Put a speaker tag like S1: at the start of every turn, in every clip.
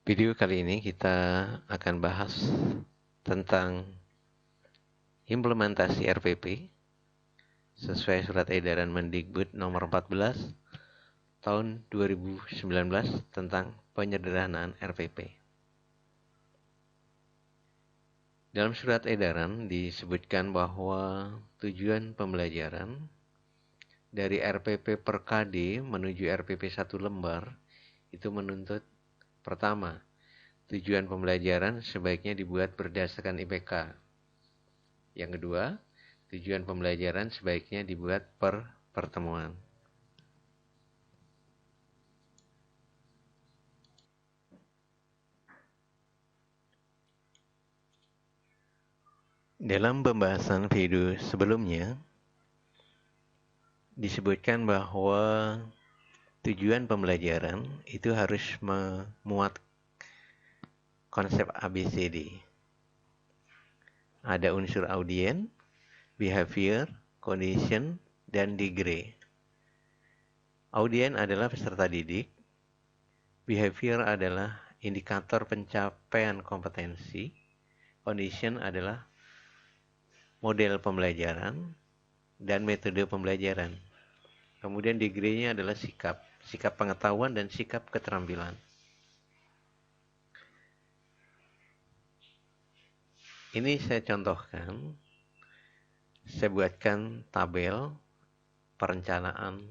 S1: Video kali ini kita akan bahas tentang implementasi RPP sesuai surat edaran Mendikbud nomor 14 tahun 2019 tentang penyederhanaan RPP. Dalam surat edaran disebutkan bahwa tujuan pembelajaran dari RPP per KD menuju RPP 1 lembar itu menuntut pertama, tujuan pembelajaran sebaiknya dibuat berdasarkan IPK. Yang kedua, tujuan pembelajaran sebaiknya dibuat per pertemuan. Dalam pembahasan video sebelumnya, disebutkan bahwa tujuan pembelajaran itu harus memuat konsep ABCD. Ada unsur audien, behavior, condition, dan degree. Audien adalah peserta didik, behavior adalah indikator pencapaian kompetensi, condition adalah model pembelajaran, dan metode pembelajaran. Kemudian degree-nya adalah sikap pengetahuan dan sikap keterampilan. Ini saya contohkan, saya buatkan tabel perencanaan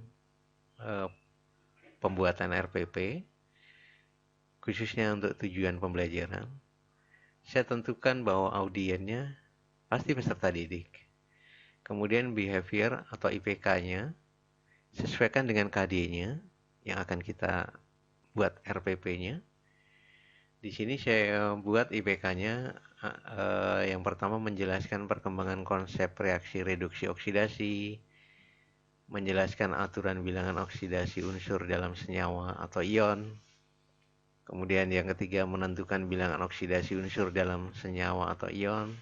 S1: pembuatan RPP, khususnya untuk tujuan pembelajaran. Saya tentukan bahwa audiennya pasti peserta didik. Kemudian behavior atau IPK-nya sesuaikan dengan KD-nya yang akan kita buat RPP-nya. Di sini saya buat IPK-nya yang pertama menjelaskan perkembangan konsep reaksi reduksi oksidasi, menjelaskan aturan bilangan oksidasi unsur dalam senyawa atau ion. Kemudian yang ketiga menentukan bilangan oksidasi unsur dalam senyawa atau ion.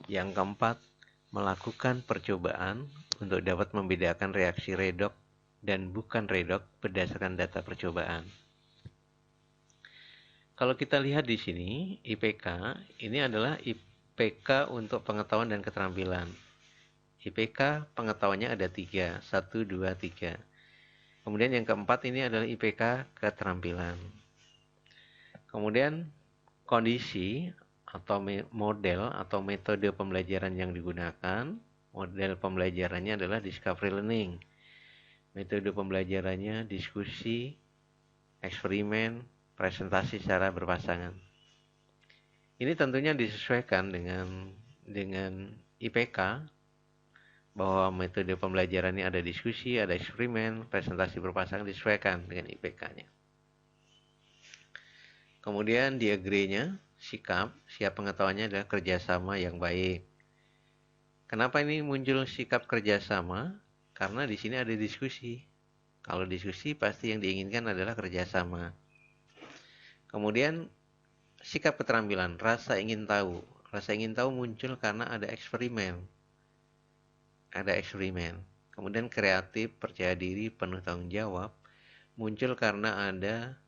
S1: Yang keempat, melakukan percobaan untuk dapat membedakan reaksi redok dan bukan redok berdasarkan data percobaan. Kalau kita lihat di sini, IPK ini adalah IPK untuk pengetahuan dan keterampilan. IPK pengetahuannya ada 3, 1, 2, 3. Kemudian yang keempat ini adalah IPK keterampilan. Kemudian kondisi atau model atau metode pembelajaran yang digunakan. Model pembelajarannya adalah discovery learning. Metode pembelajarannya diskusi, eksperimen, presentasi secara berpasangan. Ini tentunya disesuaikan dengan IPK, bahwa metode pembelajarannya ada diskusi, ada eksperimen, presentasi berpasangan disesuaikan dengan IPK-nya. Kemudian diagree-nya, siap pengetahuannya adalah kerjasama yang baik. Kenapa ini muncul sikap kerjasama? Karena di sini ada diskusi. Kalau diskusi pasti yang diinginkan adalah kerjasama. Kemudian sikap keterampilan, rasa ingin tahu. Rasa ingin tahu muncul karena ada eksperimen. Kemudian kreatif, percaya diri, penuh tanggung jawab muncul karena ada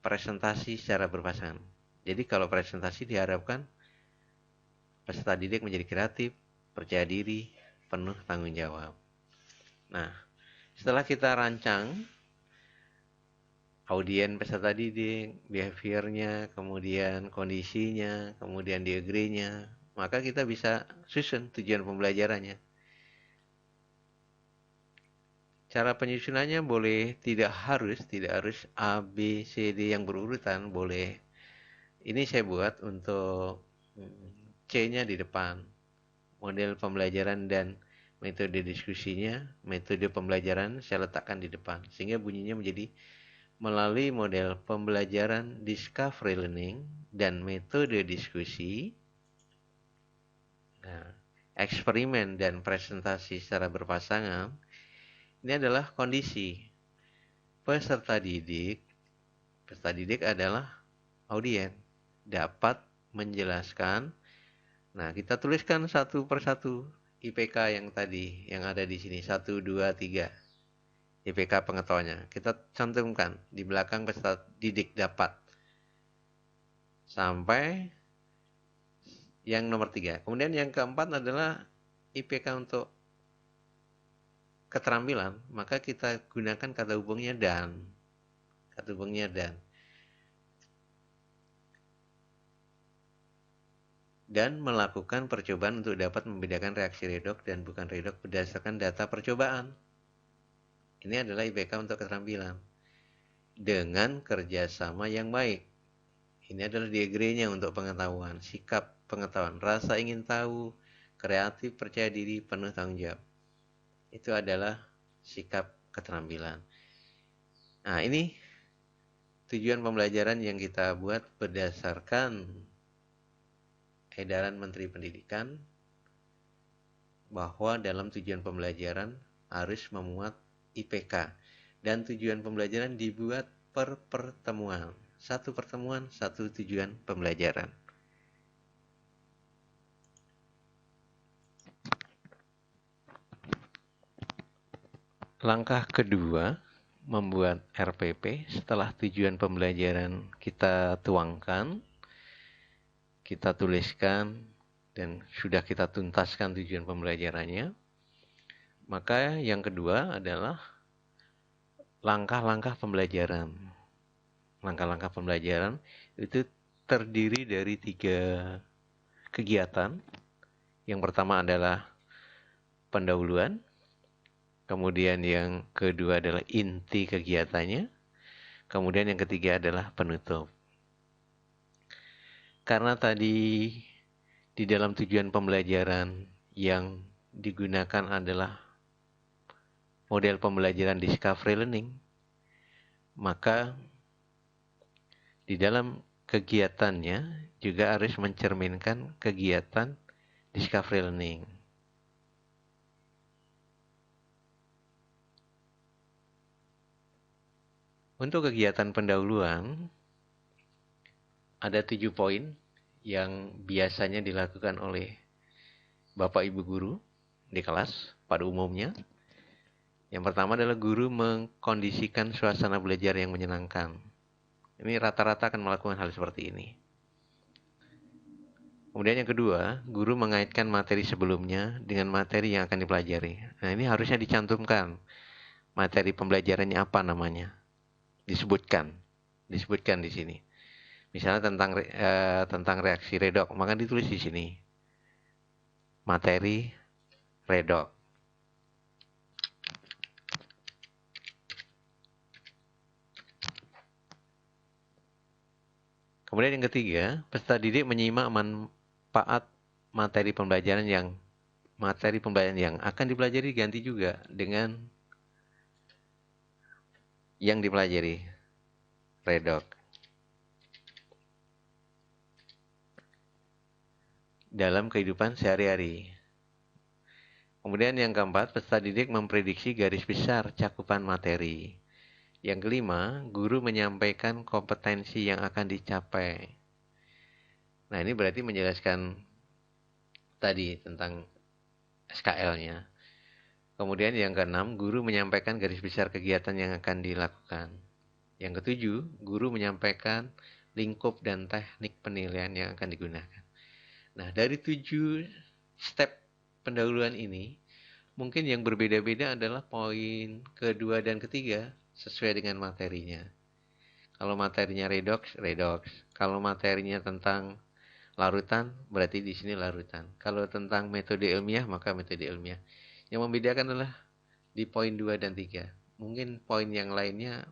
S1: presentasi secara berpasangan. Jadi kalau presentasi diharapkan peserta didik menjadi kreatif, percaya diri, penuh tanggung jawab. Nah, setelah kita rancang audien peserta didik, behaviornya, kemudian kondisinya, kemudian diagree-nya, maka kita bisa susun tujuan pembelajarannya. Cara penyusunannya tidak harus A, B, C, D yang berurutan, boleh. Ini saya buat untuk C-nya di depan. Model pembelajaran dan metode diskusinya, metode pembelajaran saya letakkan di depan. Sehingga bunyinya menjadi melalui model pembelajaran discovery learning dan metode diskusi, eksperimen dan presentasi secara berpasangan, ini adalah kondisi. Peserta didik adalah audien, dapat menjelaskan. Nah, kita tuliskan satu persatu IPK yang tadi, yang ada di sini, 1, 2, 3. IPK pengetahuannya. Kita cantumkan di belakang peserta didik dapat. sampai yang nomor 3. Kemudian yang keempat adalah IPK untuk keterampilan, maka kita gunakan kata hubungnya dan. Kata hubungnya dan melakukan percobaan untuk dapat membedakan reaksi redox dan bukan redox berdasarkan data percobaan. Ini adalah IPK untuk keterampilan. Dengan kerjasama yang baik. Ini adalah degree-nya untuk pengetahuan, sikap pengetahuan, rasa ingin tahu, kreatif, percaya diri, penuh tanggung jawab. Itu adalah sikap keterampilan. Nah, ini tujuan pembelajaran yang kita buat berdasarkan edaran Menteri Pendidikan bahwa dalam tujuan pembelajaran harus memuat IPK. Dan tujuan pembelajaran dibuat per pertemuan. Satu pertemuan, satu tujuan pembelajaran. Langkah kedua, membuat RPP setelah tujuan pembelajaran kita tuangkan, kita tuliskan, dan sudah kita tuntaskan tujuan pembelajarannya. Maka yang kedua adalah langkah-langkah pembelajaran. Langkah-langkah pembelajaran itu terdiri dari 3 kegiatan. Yang pertama adalah pendahuluan, kemudian yang kedua adalah inti kegiatannya, kemudian yang ketiga adalah penutup. Karena tadi di dalam tujuan pembelajaran yang digunakan adalah model pembelajaran discovery learning, maka di dalam kegiatannya juga harus mencerminkan kegiatan discovery learning. Untuk kegiatan pendahuluan, ada 7 poin yang biasanya dilakukan oleh Bapak Ibu guru di kelas pada umumnya. Yang pertama adalah guru mengkondisikan suasana belajar yang menyenangkan. Ini rata-rata akan melakukan hal seperti ini. Kemudian yang kedua, guru mengaitkan materi sebelumnya dengan materi yang akan dipelajari. Nah, ini harusnya dicantumkan. Materi pembelajarannya apa namanya? Disebutkan di sini. Misalnya tentang reaksi redox, maka ditulis di sini. Materi redox. Kemudian yang ketiga, peserta didik menyimak manfaat materi pembelajaran yang akan dipelajari ganti juga dengan yang dipelajari redox. Dalam kehidupan sehari-hari. Kemudian yang keempat, peserta didik memprediksi garis besar cakupan materi. Yang kelima, guru menyampaikan kompetensi yang akan dicapai. Nah, ini berarti menjelaskan tadi tentang SKL-nya. Kemudian yang keenam, guru menyampaikan garis besar kegiatan yang akan dilakukan. Yang ketujuh, guru menyampaikan lingkup dan teknik penilaian yang akan digunakan. Nah, dari 7 step pendahuluan ini, mungkin yang berbeda-beda adalah poin kedua dan ketiga sesuai dengan materinya. Kalau materinya redox. Kalau materinya tentang larutan, berarti di sini larutan. Kalau tentang metode ilmiah, maka metode ilmiah. Yang membedakan adalah di poin 2 dan 3. Mungkin poin yang lainnya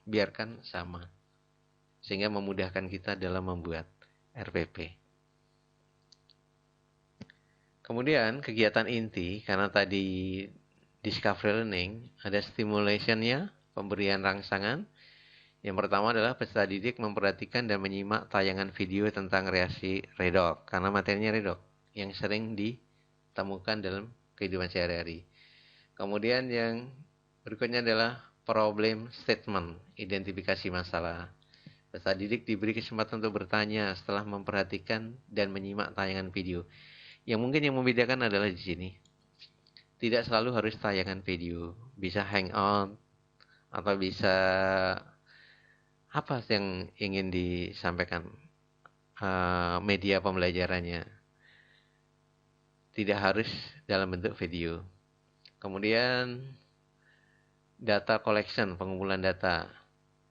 S1: biarkan sama. Sehingga memudahkan kita dalam membuat RPP. Kemudian kegiatan inti, karena tadi discovery learning, ada stimulation-nya, pemberian rangsangan. Yang pertama adalah peserta didik memperhatikan dan menyimak tayangan video tentang reaksi redox, karena materinya redox yang sering ditemukan dalam kehidupan sehari-hari. Kemudian yang berikutnya adalah problem statement, identifikasi masalah. Peserta didik diberi kesempatan untuk bertanya setelah memperhatikan dan menyimak tayangan video. Yang mungkin yang membedakan adalah di sini. Tidak selalu harus tayangan video, bisa hangout atau bisa apa yang ingin disampaikan. media pembelajarannya. Tidak harus dalam bentuk video. Kemudian data collection, pengumpulan data.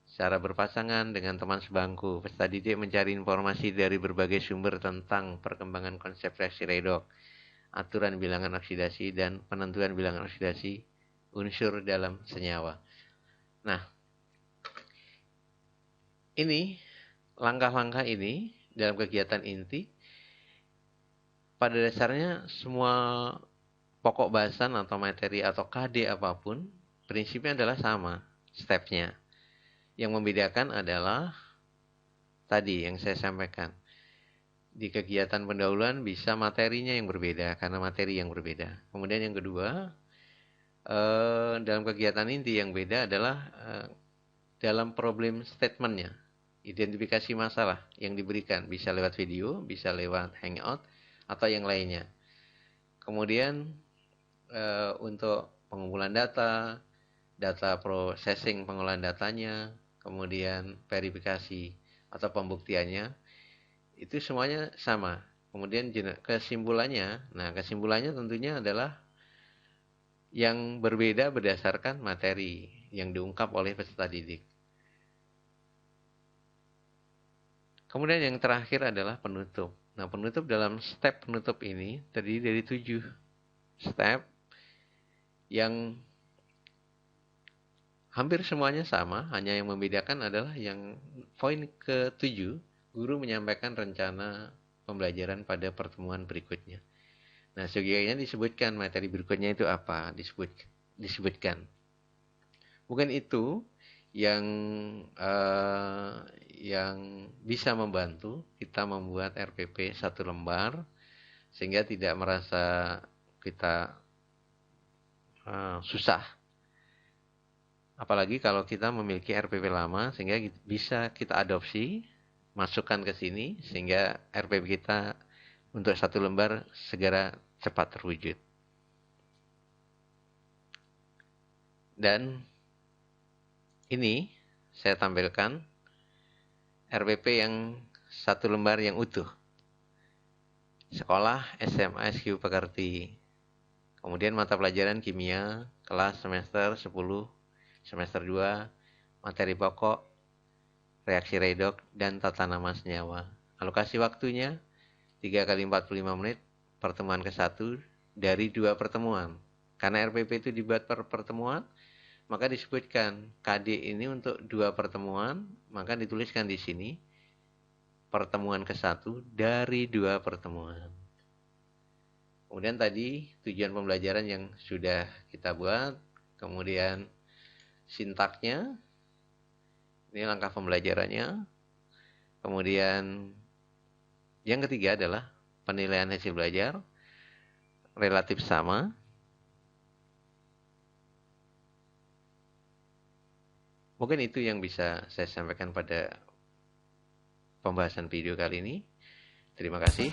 S1: Secara berpasangan dengan teman sebangku, peserta didik mencari informasi dari berbagai sumber tentang perkembangan konsep reaksi redoks, aturan bilangan oksidasi, dan penentuan bilangan oksidasi unsur dalam senyawa. Nah, ini langkah-langkah ini dalam kegiatan inti pada dasarnya semua pokok bahasan atau materi atau KD apapun prinsipnya adalah sama stepnya. Yang membedakan adalah tadi yang saya sampaikan. Di kegiatan pendahuluan bisa materinya yang berbeda karena materi yang berbeda. Kemudian yang kedua, dalam kegiatan inti yang beda adalah dalam problem statementnya. Identifikasi masalah yang diberikan bisa lewat video, bisa lewat hangout, atau yang lainnya. Kemudian untuk pengumpulan data, data processing pengolahan datanya, kemudian verifikasi atau pembuktiannya, itu semuanya sama. Kemudian kesimpulannya, nah kesimpulannya tentunya adalah yang berbeda berdasarkan materi yang diungkap oleh peserta didik. Kemudian yang terakhir adalah penutup. Nah, penutup dalam step penutup ini terdiri dari 7 step yang hampir semuanya sama, hanya yang membedakan adalah yang poin ke-7, guru menyampaikan rencana pembelajaran pada pertemuan berikutnya. Nah, sebagiannya disebutkan materi berikutnya itu apa, disebutkan. Mungkin itu yang bisa membantu kita membuat RPP 1 lembar sehingga tidak merasa kita susah. Apalagi kalau kita memiliki RPP lama sehingga bisa kita adopsi, masukkan ke sini sehingga RPP kita untuk 1 lembar segera cepat terwujud. Dan ini saya tampilkan RPP yang 1 lembar yang utuh. Sekolah SMA SQ Pekerti. Kemudian mata pelajaran kimia, kelas semester 10, semester 2, materi pokok, reaksi redoks, dan tata nama senyawa. Alokasi waktunya 3 kali 45 menit, pertemuan ke-1 dari 2 pertemuan. Karena RPP itu dibuat per pertemuan, maka disebutkan KD ini untuk 2 pertemuan, maka dituliskan di sini pertemuan ke-1 dari 2 pertemuan. Kemudian tadi tujuan pembelajaran yang sudah kita buat, kemudian sintaknya, ini langkah pembelajarannya. Kemudian yang ketiga adalah penilaian hasil belajar relatif sama. Mungkin itu yang bisa saya sampaikan pada pembahasan video kali ini. Terima kasih.